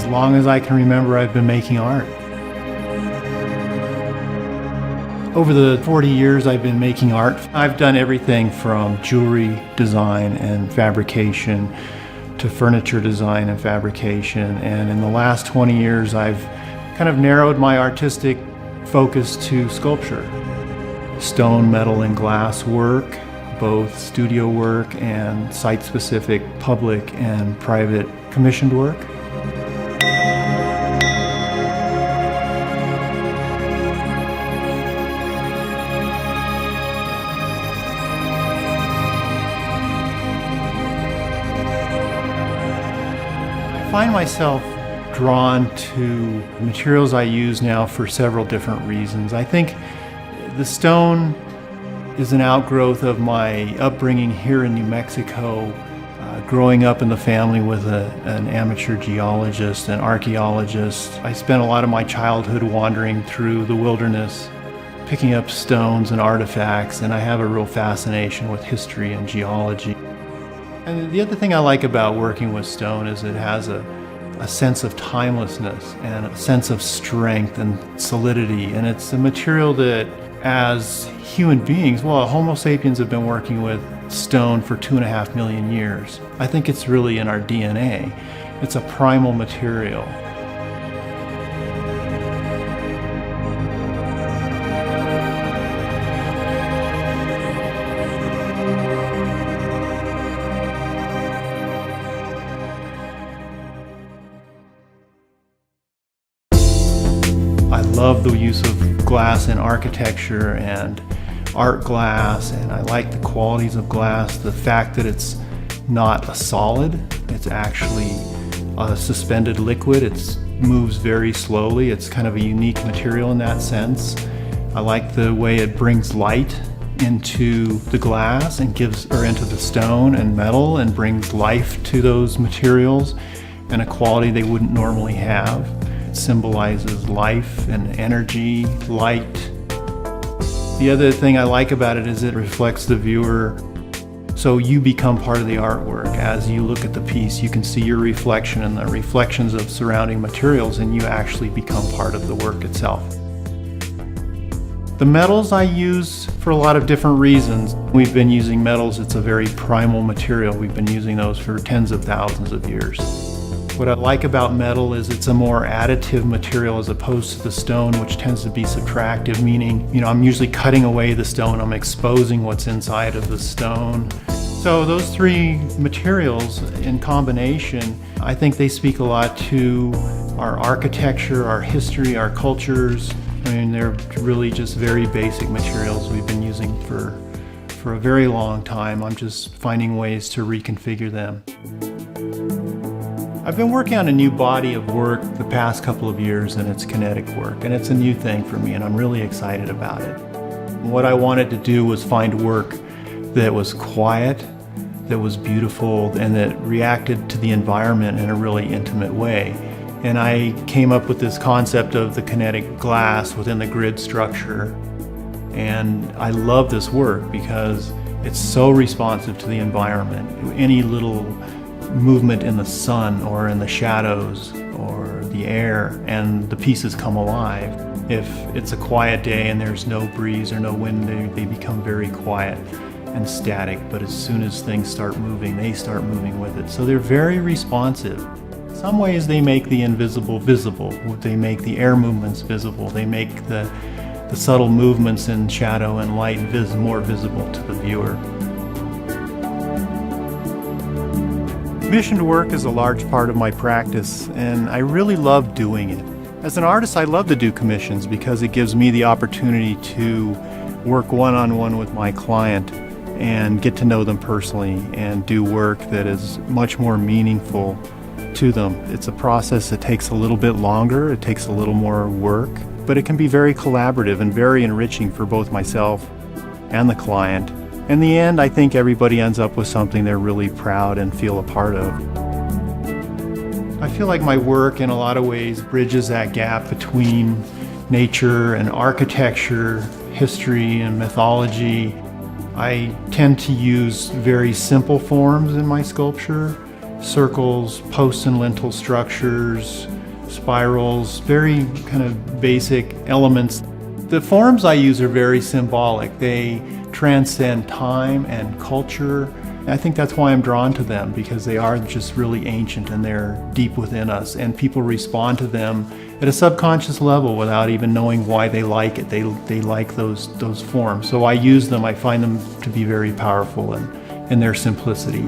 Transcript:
As long as I can remember, I've been making art. Over the 40 years I've been making art, I've done everything from jewelry design and fabrication to furniture design and fabrication. And in the last 20 years, I've kind of narrowed my artistic focus to sculpture. Stone, metal, and glass work, both studio work and site-specific public and private commissioned work. I find myself drawn to materials I use now for several different reasons. I think the stone is an outgrowth of my upbringing here in New Mexico, growing up in the family with an amateur geologist and archaeologist. I spent a lot of my childhood wandering through the wilderness, picking up stones and artifacts, and I have a real fascination with history and geology. And the other thing I like about working with stone is it has a sense of timelessness and a sense of strength and solidity. And it's a material that, as human beings, well, Homo sapiens have been working with stone for 2.5 million years. I think it's really in our DNA. It's a primal material. I love the use of glass in architecture and art glass, and I like the qualities of glass. The fact that it's not a solid, it's actually a suspended liquid. It moves very slowly. It's kind of a unique material in that sense. I like the way it brings light into the glass and into the stone and metal, and brings life to those materials and a quality they wouldn't normally have. Symbolizes life and energy, light. The other thing I like about it is it reflects the viewer, so you become part of the artwork. As you look at the piece, you can see your reflection and the reflections of surrounding materials, and you actually become part of the work itself. The metals I use for a lot of different reasons. We've been using metals, it's a very primal material. We've been using those for tens of thousands of years. What I like about metal is it's a more additive material as opposed to the stone, which tends to be subtractive, meaning, I'm usually cutting away the stone, I'm exposing what's inside of the stone. So those three materials in combination, I think they speak a lot to our architecture, our history, our cultures. They're really just very basic materials we've been using for a very long time. I'm just finding ways to reconfigure them. I've been working on a new body of work the past couple of years, and it's kinetic work, and it's a new thing for me, and I'm really excited about it. What I wanted to do was find work that was quiet, that was beautiful, and that reacted to the environment in a really intimate way. And I came up with this concept of the kinetic glass within the grid structure. And I love this work because it's so responsive to the environment. Any little movement in the sun or in the shadows or the air, and the pieces come alive. If it's a quiet day and there's no breeze or no wind, they become very quiet and static. But as soon as things start moving, they start moving with it. So they're very responsive. In some ways they make the invisible visible. They make the air movements visible. They make the subtle movements in shadow and light more visible to the viewer. Commissioned work is a large part of my practice, and I really love doing it. As an artist, I love to do commissions because it gives me the opportunity to work one-on-one with my client and get to know them personally and do work that is much more meaningful to them. It's a process that takes a little bit longer, it takes a little more work, but it can be very collaborative and very enriching for both myself and the client. In the end, I think everybody ends up with something they're really proud and feel a part of. I feel like my work in a lot of ways bridges that gap between nature and architecture, history and mythology. I tend to use very simple forms in my sculpture: circles, post and lintel structures, spirals, very kind of basic elements. The forms I use are very symbolic. They transcend time and culture. I think that's why I'm drawn to them, because they are just really ancient and they're deep within us, and people respond to them at a subconscious level without even knowing why they like it. They like those forms. So I use them. I find them to be very powerful in their simplicity.